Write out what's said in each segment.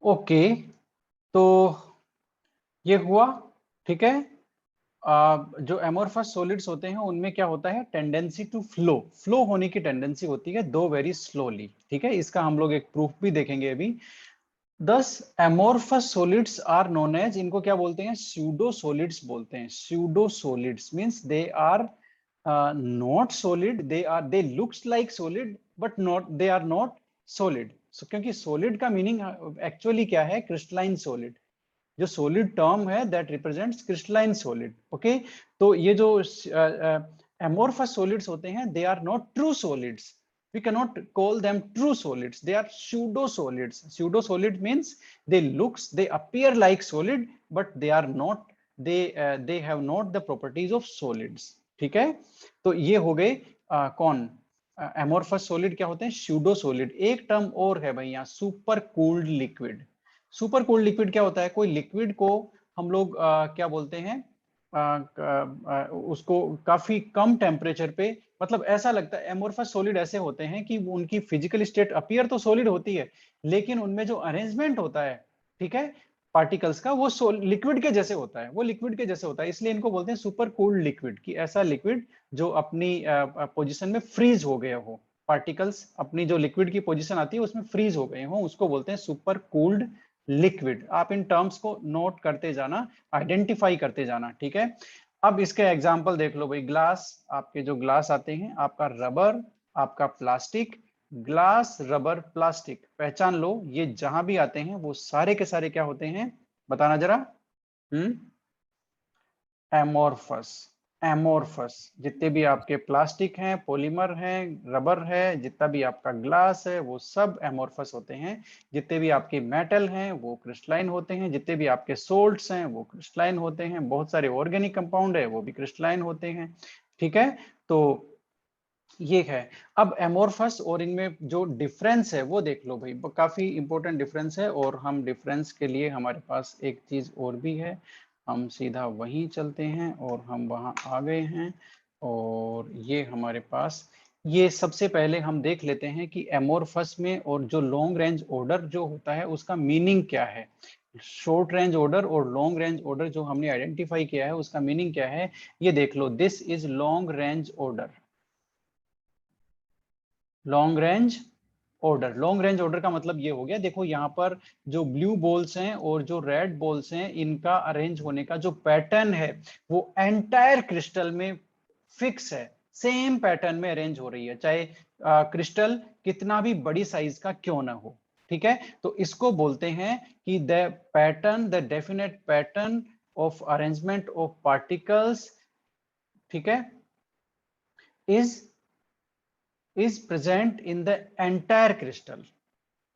Okay, तो ये हुआ, ठीक है। जो एमोरफस सॉलिड्स होते हैं उनमें क्या होता है, टेंडेंसी टू फ्लो होने की टेंडेंसी होती है, दो वेरी स्लोली, ठीक है। इसका हम लोग एक प्रूफ भी देखेंगे अभी। दस amorphous solids are known as, इनको क्या बोलते हैं, स्यूडो सॉलिड्स बोलते हैं। Pseudo solids means they are not solid, they looks like solid but not, they are not solid. क्योंकि सॉलिड का मीनिंग एक्चुअली क्या है, क्रिस्टलाइन सॉलिड। जो सॉलिड टर्म है that represents crystalline solid, okay. तो ये जो एमोरफस सॉलिड्स होते हैं, they are not true solids, we cannot call them true solids, they are pseudo solids. Pseudo solid means they appear like solid but they are not, they have not the properties of solids, ठीक है। तो ये हो गए कौन, amorphous solid क्या होते हैं, स्यूडो सॉलिड। एक टर्म और है भाई यहाँ, super cooled liquid. Super cooled liquid क्या होता है, कोई लिक्विड को हम लोग क्या बोलते हैं, उसको काफी कम टेम्परेचर पे, मतलब ऐसा लगता है एमोरफस सॉलिड ऐसे होते हैं कि उनकी फिजिकल स्टेट अपीयर तो सॉलिड होती है, लेकिन उनमें जो अरेंजमेंट होता है, ठीक है, पार्टिकल्स का, वो लिक्विड के जैसे होता है, वो लिक्विड के जैसे होता है। इसलिए इनको बोलते हैं सुपर कूल्ड लिक्विड, कि ऐसा लिक्विड जो अपनी पोजीशन में फ्रीज हो गया हो, पार्टिकल्स अपनी जो लिक्विड की पोजीशन आती है उसमें फ्रीज हो गए हो, उसको बोलते हैं सुपर कूल्ड लिक्विड। आप इन टर्म्स को नोट करते जाना, आइडेंटिफाई करते जाना, ठीक है। अब इसके एग्जांपल देख लो भाई, ग्लास, आपके जो ग्लास आते हैं, आपका रबर, आपका प्लास्टिक, ग्लास रबर प्लास्टिक, पहचान लो, ये जहां भी आते हैं वो सारे के सारे क्या होते हैं, बताना जरा। एमोरफस। एमोरफस, जितने भी आपके प्लास्टिक हैं, पॉलीमर हैं, रबर है, जितना भी आपका ग्लास है, वो सब एमोरफस होते हैं। जितने भी आपके मेटल हैं वो क्रिस्टलाइन होते हैं, जितने भी आपके सोल्ट्स हैं वो क्रिस्टलाइन होते हैं, बहुत सारे ऑर्गेनिक कंपाउंड है वो भी क्रिस्टलाइन होते हैं, ठीक है। तो ये है। अब एमोरफस और इनमें जो डिफरेंस है वो देख लो भाई, काफी इंपॉर्टेंट डिफरेंस है। और हम डिफरेंस के लिए हमारे पास एक चीज और भी है, हम सीधा वहीं चलते हैं और हम वहां आ गए हैं। और ये हमारे पास, ये सबसे पहले हम देख लेते हैं कि एमोरफस में और जो लॉन्ग रेंज ऑर्डर जो होता है उसका मीनिंग क्या है। शॉर्ट रेंज ऑर्डर और लॉन्ग रेंज ऑर्डर जो हमने आइडेंटिफाई किया है उसका मीनिंग क्या है, ये देख लो। This is long range order. Long range order, long range order का मतलब ये हो गया, देखो यहाँ पर जो ब्लू बॉल्स हैं और जो रेड बॉल्स हैं, इनका अरेंज होने का जो पैटर्न है वो एंटायर क्रिस्टल में फिक्स है, सेम पैटर्न में अरेंज हो रही है, चाहे क्रिस्टल कितना भी बड़ी साइज का क्यों ना हो, ठीक है। तो इसको बोलते हैं कि the pattern, the definite pattern of arrangement of particles, ठीक है, is present in the entire crystal,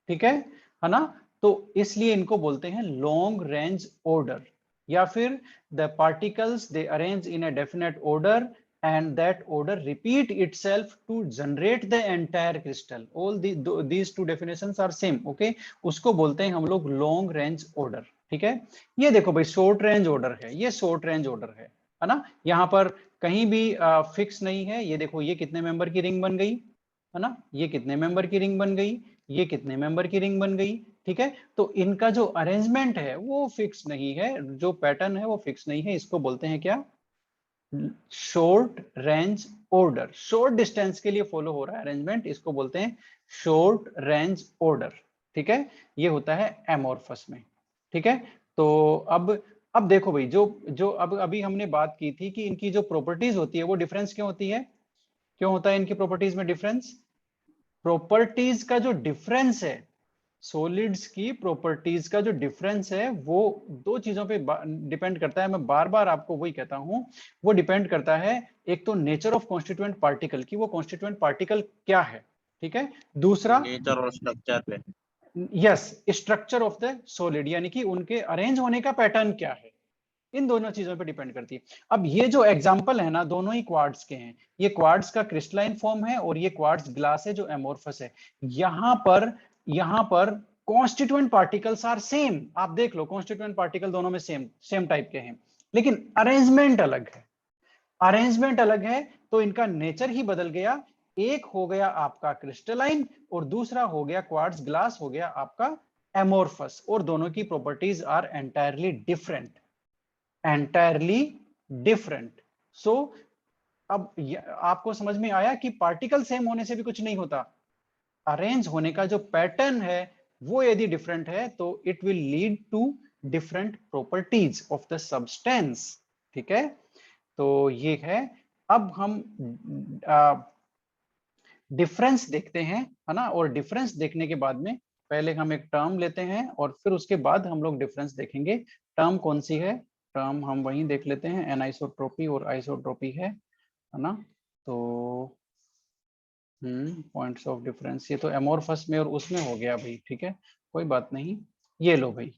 ठीक है ना। तो इसलिए इनको बोलते हैं लॉन्ग रेंज ऑर्डर, या फिर the particles they arrange in a definite order and that order repeat itself to generate the entire crystal. All these two definitions are same, okay? उसको बोलते हैं हम लोग लॉन्ग रेंज ऑर्डर, ठीक है। ये देखो भाई, शॉर्ट रेंज ऑर्डर है, ये शॉर्ट रेंज ऑर्डर है ना। यहाँ पर कहीं भी फिक्स नहीं है। ये देखो, ये कितने मेंबर की रिंग बन गई, है ना, ये कितने मेंबर की रिंग बन गई, ये कितने मेंबर की रिंग बन गई, ठीक है। तो इनका जो अरेंजमेंट है वो फिक्स नहीं है, जो पैटर्न है वो फिक्स नहीं है। इसको बोलते हैं क्या, short range order. Short distance के लिए फॉलो हो रहा है अरेंजमेंट, इसको बोलते हैं शॉर्ट रेंज ऑर्डर, ठीक है। ये होता है एमोरफस में, ठीक है। तो अब देखो भाई, जो जो अब अभी हमने बात की थी कि इनकी जो प्रॉपर्टीज होती है वो डिफरेंस क्यों होती है, क्यों होता है इनकी प्रॉपर्टीज में डिफरेंस। प्रॉपर्टीज का जो डिफरेंस है, सॉलिड्स की प्रॉपर्टीज का जो डिफरेंस है, वो दो चीजों पे डिपेंड करता है। मैं बार बार आपको वही कहता हूं, वो डिपेंड करता है, एक तो नेचर ऑफ कॉन्स्टिट्यूएंट पार्टिकल की, वो कॉन्स्टिट्यूएंट पार्टिकल क्या है, ठीक है। दूसरा, नेचर और स्ट्रक्चर पे। Yes, structure of the solid, यानी कि उनके अरेंज होने का पैटर्न क्या है, इन दोनों चीजों पे डिपेंड करती है। अब ये जो एग्जांपल है ना, दोनों ही क्वार्ट्ज के हैं। ये क्वार्ट्ज का क्रिस्टलाइन फॉर्म है और ये क्वार्ट्ज ग्लास है जो एमोरफस है। यहां पर कॉन्स्टिट्यूएंट पार्टिकल्स आर सेम। आप देख लो, कॉन्स्टिट्यूएंट पार्टिकल दोनों में सेम सेम टाइप के हैं, लेकिन अरेंजमेंट अलग है। अरेंजमेंट अलग है तो इनका नेचर ही बदल गया। एक हो गया आपका क्रिस्टलाइन और दूसरा हो गया क्वार्ट्ज ग्लास, हो गया आपका amorphous, और दोनों की properties are entirely different, entirely different. So अब आपको समझ में आया कि पार्टिकल सेम होने से भी कुछ नहीं होता, अरेंज होने का जो पैटर्न है वो यदि डिफरेंट है तो it will lead to different properties of the substance. ठीक है, तो ये है। अब हम डिफरेंस देखते हैं, है ना, और डिफरेंस देखने के बाद में पहले हम एक टर्म लेते हैं और फिर उसके बाद हम लोग डिफरेंस देखेंगे। टर्म कौन सी है? टर्म हम वहीं देख लेते हैं, एनाइसोट्रोपी और आइसोट्रोपी है ना। तो पॉइंट्स ऑफ डिफरेंस, ये तो एमोरफस में और उसमें हो गया भाई, ठीक है, कोई बात नहीं। ये लो भाई,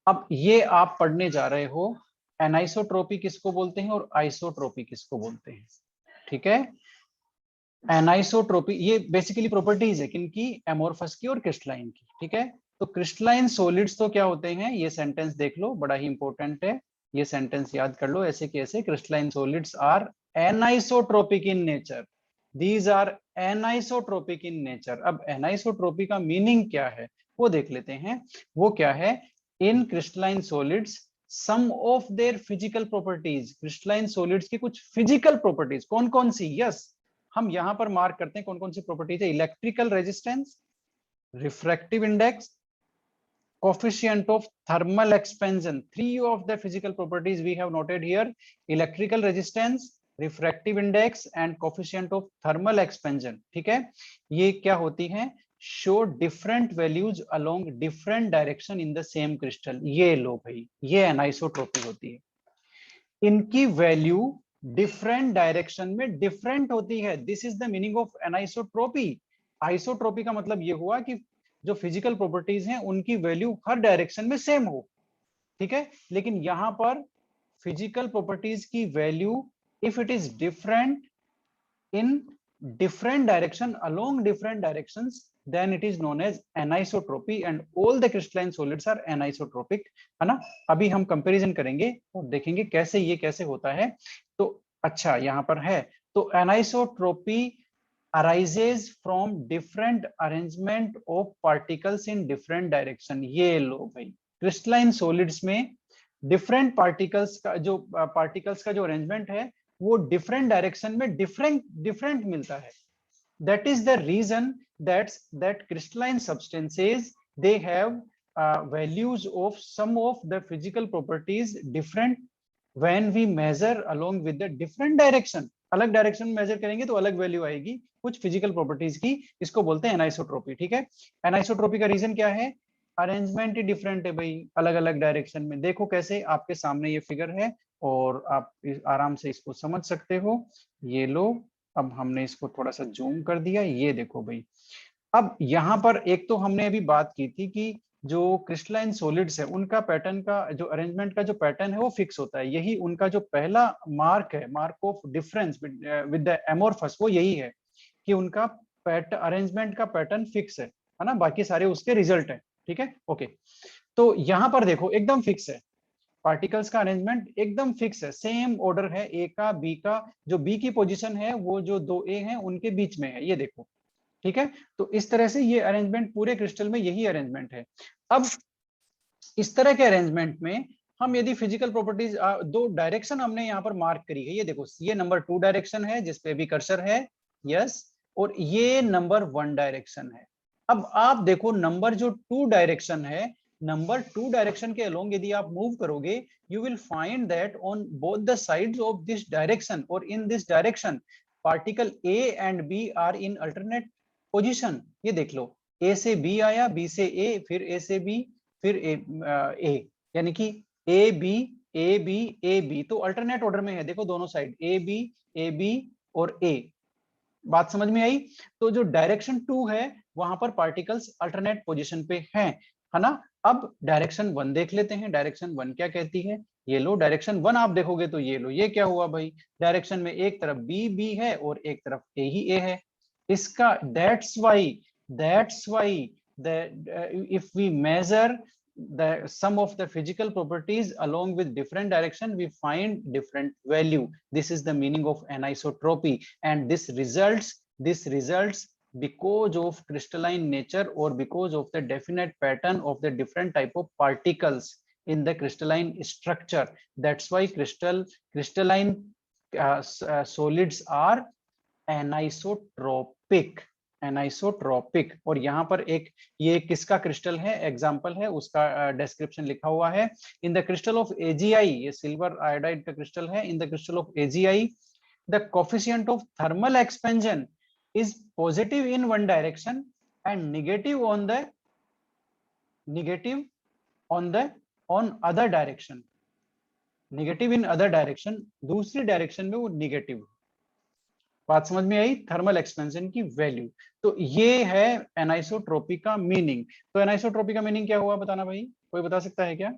अब ये आप पढ़ने जा रहे हो एनाइसोट्रोपी किसको बोलते हैं और आइसोट्रोपी किसको बोलते हैं। ठीक है, एनाइसोट्रोपी ये बेसिकली प्रॉपर्टीज है किनकी? एमोरफस की और क्रिस्टलाइन की। ठीक है, तो क्रिस्टलाइन सॉलिड्स तो क्या होते हैं, ये सेंटेंस देख लो, बड़ा ही इंपॉर्टेंट है, ये सेंटेंस याद कर लो ऐसे कैसे। Crystalline solids are anisotropic in nature, these are anisotropic in nature. अब एनाइसोट्रोपी का मीनिंग क्या है वो देख लेते हैं। वो क्या है? In crystalline solids some of their physical properties, crystalline solids की कुछ फिजिकल प्रॉपर्टीज कौन कौन सी? यस, हम यहां पर मार्क करते हैं कौन कौन सी प्रॉपर्टीज है। Electrical resistance, refractive index, coefficient of thermal expansion, three of the physical properties we have noted here: electrical resistance, refractive index and coefficient of thermal expansion। ठीक है, ये क्या होती हैं? show different values along different direction in the same crystal। ये लो भाई, ये एनाइसोट्रोपी होती है, इनकी वैल्यू डिफरेंट डायरेक्शन में डिफरेंट होती है। This is the meaning of anisotropy. Isotropy का मतलब ये हुआ कि जो फिजिकल प्रॉपर्टीज हैं उनकी वैल्यू हर डायरेक्शन में सेम हो। ठीक है, लेकिन यहां पर फिजिकल प्रॉपर्टीज की value if it is different in different direction along different directions, then it is known as anisotropy and all the crystalline solids are anisotropic, है ना। अभी हम कंपैरिजन करेंगे और देखेंगे कैसे ये कैसे होता है। तो अच्छा यहां पर है, तो anisotropy arises from different arrangement of particles in different direction। ये लो भाई, क्रिस्टलाइन सॉलिड्स में डिफरेंट पार्टिकल्स का जो अरेंजमेंट है वो डिफरेंट डायरेक्शन में डिफरेंट डिफरेंट मिलता है। That is the reason that crystalline substances they have values of some of the physical properties different when we measure along with the different direction। अलग direction में measure करेंगे तो अलग value आएगी कुछ फिजिकल प्रॉपर्टीज की, इसको बोलते हैं एनाइसोट्रोपी। ठीक है, एनाइसोट्रोपी का रीजन क्या है? अरेंजमेंट ही डिफरेंट है भाई, अलग अलग डायरेक्शन में। देखो कैसे, आपके सामने ये फिगर है और आप आराम से इसको समझ सकते हो। ये लो, अब हमने इसको थोड़ा सा जूम कर दिया, ये देखो भाई। अब यहाँ पर एक तो हमने अभी बात की थी कि जो क्रिस्टलाइन सॉलिड्स है उनका पैटर्न का जो अरेंजमेंट का जो पैटर्न है वो फिक्स होता है। यही उनका जो पहला मार्क है, mark of difference with the amorphous, वो यही है कि उनका अरेंजमेंट का पैटर्न फिक्स है ना, बाकी सारे उसके रिजल्ट है। ठीक है, ओके। तो यहाँ पर देखो एकदम फिक्स है, पार्टिकल्स का अरेंजमेंट एकदम फिक्स है, सेम ऑर्डर है ए का, बी का। जो बी की पोजीशन है वो जो दो ए हैं उनके बीच में है, ये देखो। ठीक है, तो इस तरह से ये अरेंजमेंट पूरे क्रिस्टल में यही अरेंजमेंट है। अब इस तरह के अरेंजमेंट में हम यदि फिजिकल प्रॉपर्टीज दो डायरेक्शन हमने यहाँ पर मार्क करी है, ये देखो, ये नंबर 2 डायरेक्शन है जिसपे भी कर्सर है, यस, और ये नंबर 1 डायरेक्शन है। अब आप देखो नंबर जो 2 डायरेक्शन है, नंबर 2 डायरेक्शन के अलोंग यदि आप मूव करोगे, you will find that on both the sides of this direction or in this direction particle A and B are in alternate position। ये देख लो, A से B आया, B से A, फिर A से B, फिर A, यानी कि A B A B A B, तो अल्टरनेट ऑर्डर में है। देखो दोनों साइड A B और A, बात समझ में आई? तो जो डायरेक्शन 2 है वहां पर पार्टिकल्स अल्टरनेट पोजीशन पे हैं, है ना। अब डायरेक्शन 1 देख लेते हैं, डायरेक्शन 1 क्या कहती है? ये लो, डायरेक्शन 1 आप देखोगे तो ये लो, ये क्या हुआ भाई? डायरेक्शन में एक तरफ B है और एक तरफ A ही A है। इसका that's why if we measure the sum of the physical properties along with different direction, we find different value. This is the meaning of anisotropy, and this results because of crystalline nature or because of the definite pattern of the different type of particles in the crystalline structure. That's why crystalline solids are anisotropic, anisotropic. और यहाँ पर एक ये किसका crystal है, example है, उसका description लिखा हुआ है। In the crystal of AGI, ये सिल्वर आयोडाइड का क्रिस्टल है। In the crystal of AGI the coefficient of thermal expansion is positive in one direction and negative on other direction, negative in other direction, दूसरी direction में वो negative. बात समझ में आई, thermal expansion की value. तो ये है एनाइसोट्रोपी का मीनिंग। तो एनाइसोट्रोपी का मीनिंग क्या हुआ बताना भाई, कोई बता सकता है क्या?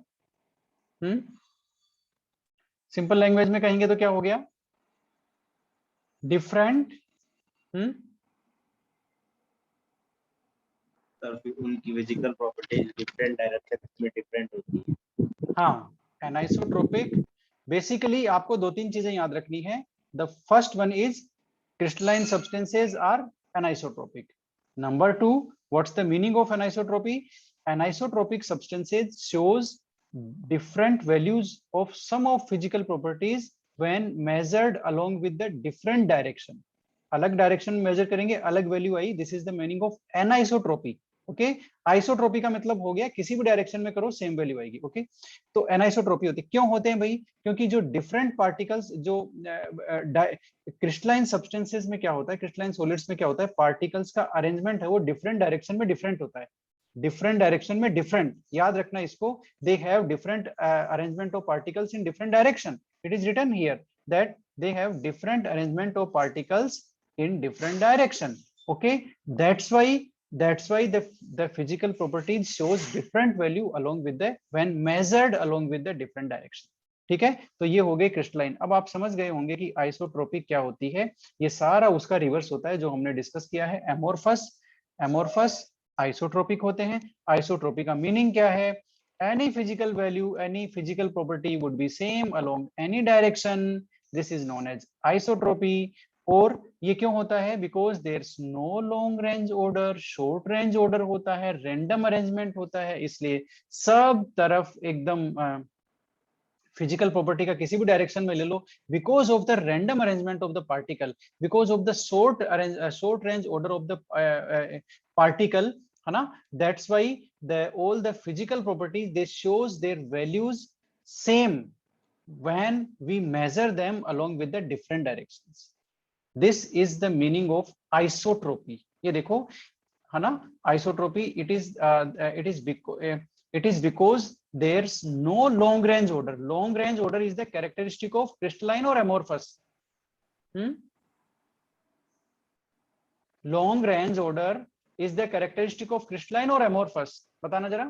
सिंपल लैंग्वेज में कहेंगे तो क्या हो गया? डिफरेंट, उनकी फिजिकल प्रॉपर्टीज डिफरेंट डायरेक्शन में डिफरेंट होती है। हाँ, एनाइसोट्रोपिक बेसिकली आपको दो तीन चीजें याद रखनी है। The first one is crystalline substances are anisotropic. Number two, what's the meaning of anisotropy? Anisotropic substances shows different values of some of physical properties when measured along with the different direction. अलग direction में measure करेंगे, अलग value आई। This is the meaning of anisotropy. Okay, isotropy का मतलब हो गया किसी भी डायरेक्शन में करो सेम वैल्यू आएगी। ओके, तो एनाइसोट्रोपी होती है। क्यों होते हैं भाई? क्योंकि जो डिफरेंट पार्टिकल्स, जो क्रिस्टलाइन सब्सटेंसेस में क्या होता है, क्रिस्टलाइन सॉलिड्स में क्या होता है, पार्टिकल्स का अरेंजमेंट है वो डिफरेंट डायरेक्शन में डिफरेंट होता है। डिफरेंट डायरेक्शन में डिफरेंट, याद रखना इसको। They have different arrangement of particles in different direction. It is written here that they have different arrangement of particles in different direction. Okay, that's why the physical properties shows different value along with the when measured along with the different direction. ठीक है, तो ये हो गए crystalline. अब आप समझ गए होंगे कि आइसोट्रोपिक क्या होती है। ये सारा उसका रिवर्स होता है जो हमने डिस्कस किया है, एमोर्फस। एमोर्फस आइसोट्रोपिक होते हैं। आइसोट्रोपिक का मीनिंग क्या है? any physical value, any physical property would be same along any direction. This is known as isotropy. और ये क्यों होता है? Because there no long range order, short range order होता है, रैंडम अरेंजमेंट होता है, इसलिए सब तरफ एकदम फिजिकल प्रॉपर्टी का किसी भी डायरेक्शन में ले लो, because of the random arrangement of the particle, because of the short range order of the particle, है ना। That's why the all the physical properties they shows their values same when we measure them along with the different directions. This is the meaning of isotropy. ये देखो, है ना, isotropy it is because there's no long range order. Long range order is the characteristic of crystalline or amorphous. Long range order is the characteristic of crystalline or amorphous. बताना जरा।